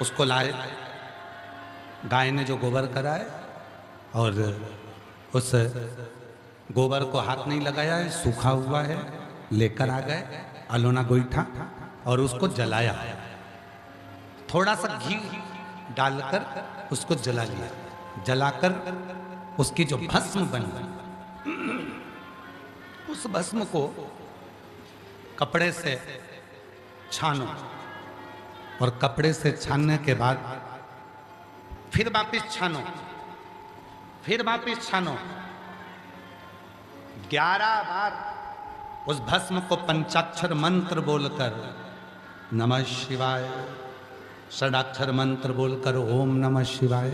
उसको लाए, गाय ने जो गोबर कराए और उस गोबर को हाथ नहीं लगाया है, सूखा हुआ है, लेकर आ गए अलोना गोईठा और उसको जलाया। थोड़ा सा घी डालकर उसको जला लिया। जलाकर उसकी जो भस्म बनी, उस भस्म को कपड़े से छानो और कपड़े से छानने के बाद फिर वापिस छानो, फिर वापिस छानो। 11 बार उस भस्म को पंचाक्षर मंत्र बोलकर नमः शिवाय, षडाक्षर मंत्र बोलकर ओम नमः शिवाय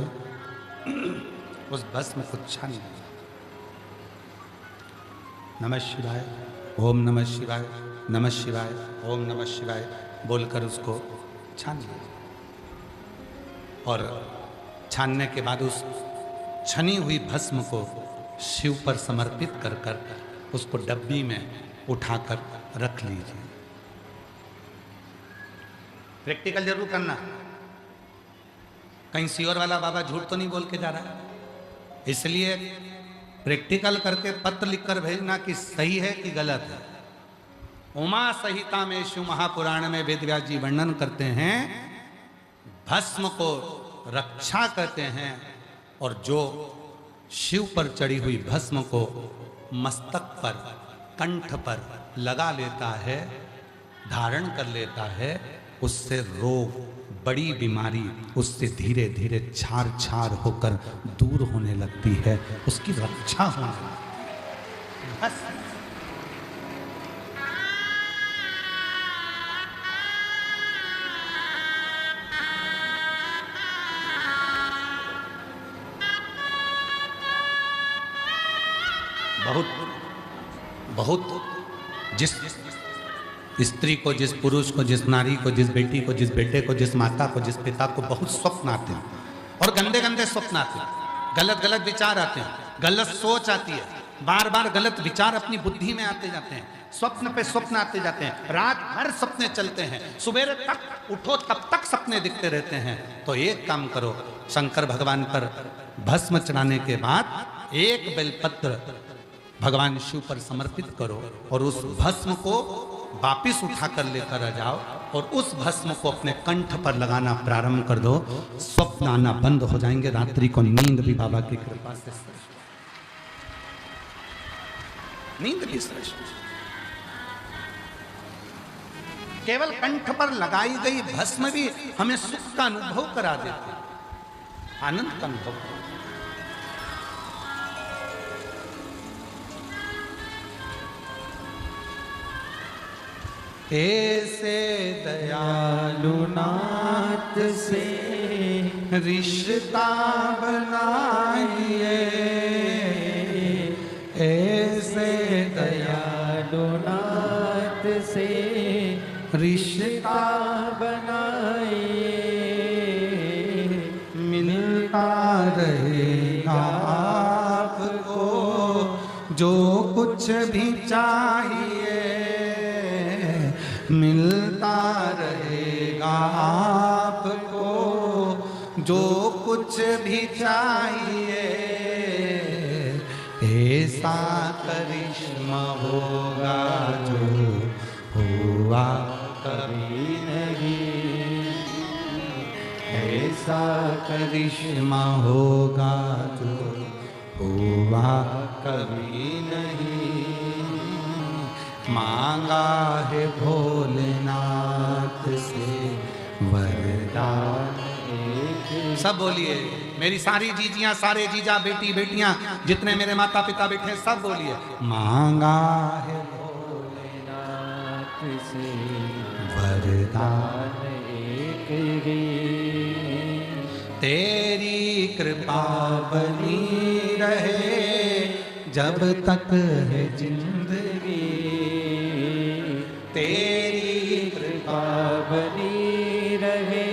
उस भस्म को छान, नमः शिवाय ओम नमः शिवाय, नमः शिवाय ओम नमः शिवाय बोलकर उसको छान लिया। और छानने के बाद उस छनी हुई भस्म को शिव पर समर्पित कर कर उसको डब्बी में उठाकर रख लीजिए। प्रैक्टिकल जरूर करना, कहीं सियोर वाला बाबा झूठ तो नहीं बोल के जा रहा है, इसलिए प्रैक्टिकल करके पत्र लिखकर भेजना कि सही है कि गलत है। उमा संहिता में शिव महापुराण में वेदव्यास जी वर्णन करते हैं, भस्म को रक्षा करते हैं और जो शिव पर चढ़ी हुई भस्म को मस्तक पर, कंठ पर लगा लेता है, धारण कर लेता है, उससे रोग, बड़ी बीमारी उससे धीरे धीरे छार छार होकर दूर होने लगती है, उसकी रक्षा होने लगती है। बहुत जिस स्त्री को, जिस पुरुष को, जिस नारी को, जिस बेटी को, जिस बेटे को, जिस माता को, जिस पिता को बहुत स्वप्न आते हैं और गंदे गंदे स्वप्न आते हैं, गलत गलत विचार आते हैं, गलत सोच आती है, बार बार गलत विचार अपनी बुद्धि में आते जाते हैं, स्वप्न पे स्वप्न आते जाते हैं, रात भर सपने चलते हैं, सुबह तक उठो तब तक सपने दिखते रहते हैं। तो एक काम करो, शंकर भगवान पर भस्म चढ़ाने के बाद एक बेलपत्र भगवान शिव पर समर्पित करो और उस भस्म को वापिस उठाकर लेकर आ जाओ और उस भस्म को अपने कंठ पर लगाना प्रारंभ कर दो। स्वप्न आना बंद हो जाएंगे, रात्रि को नींद भी बाबा की कृपा से, नींद भी श्रेष्ठ। केवल कंठ पर लगाई गई भस्म भी हमें सुख का अनुभव करा देती, आनंद का अनुभव। ऐसे दयालु नाथ से रिश्ता बनाइए, ऐसे दयालु नाथ से रिश्ता बनाइए, मिलता रहेगा आपको जो कुछ भी चाहिए, मिलता रहेगा आपको जो कुछ भी चाहिए, ऐसा करिश्मा होगा जो हुआ कभी नहीं, ऐसा करिश्मा होगा जो हुआ कभी नहीं। मांगा है भोलेनाथ से वरदान। सब बोलिए, मेरी सारी जीजियां, सारे जीजा, बेटी बेटियां, जितने मेरे माता पिता बैठे सब बोलिए, मांगा है भोलेनाथ से वरदान एक ही, तेरी कृपा बनी रहे जब तक है जिंदगी, तेरी कृपा बनी रहे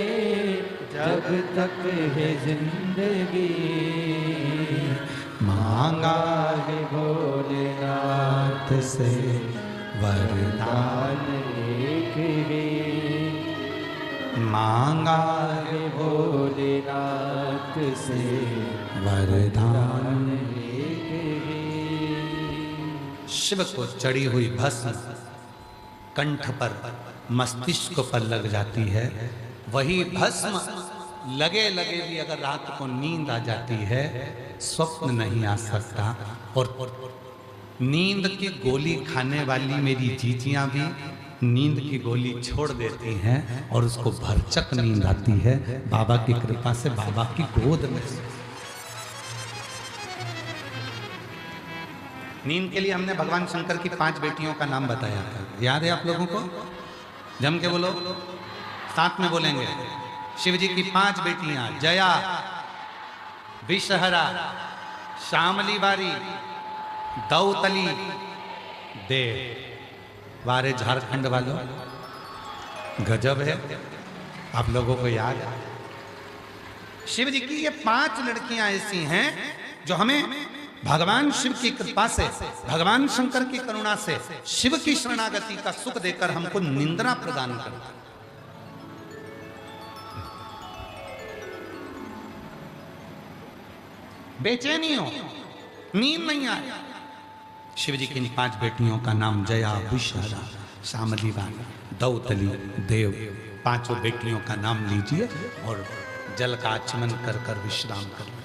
जब तक है जिंदगी, मांगा है भोलेनाथ से वरदान एक ही, मांगा है भोलेनाथ से वरदान। लेके शिव को चढ़ी हुई भस्म कंठ पर मस्तिष्क पर लग जाती है। वही भस्म लगे लगे भी अगर रात को नींद आ जाती है, स्वप्न नहीं आ सकता। और नींद की गोली खाने वाली मेरी जीजियां भी नींद की गोली छोड़ देती हैं और उसको भरचक नींद आती है बाबा की कृपा से, बाबा की गोद में। नींद के लिए हमने भगवान शंकर की 5 बेटियों का नाम बताया था, याद है आप लोगों को? जम के बोलो, साथ में बोलेंगे। शिव जी की 5 बेटियां, जया, विषहरा, श्यामली बारी, दौतली, देव। वारे झारखंड वालों, गजब है, आप लोगों को याद है? शिव जी की ये 5 लड़कियां ऐसी हैं जो हमें भगवान शिव की कृपा से, भगवान शंकर की करुणा से, शिव की शरणागति का सुख देकर हमको निंद्रा प्रदान करता है। बेचैनी हो, नींद नहीं आए, शिव जी की इन 5 बेटियों का नाम जया, विषहरा, श्यामली बारी, दौतली, देव, 5 बेटियों का नाम लीजिए और जल का आचमन कर कर विश्राम कर।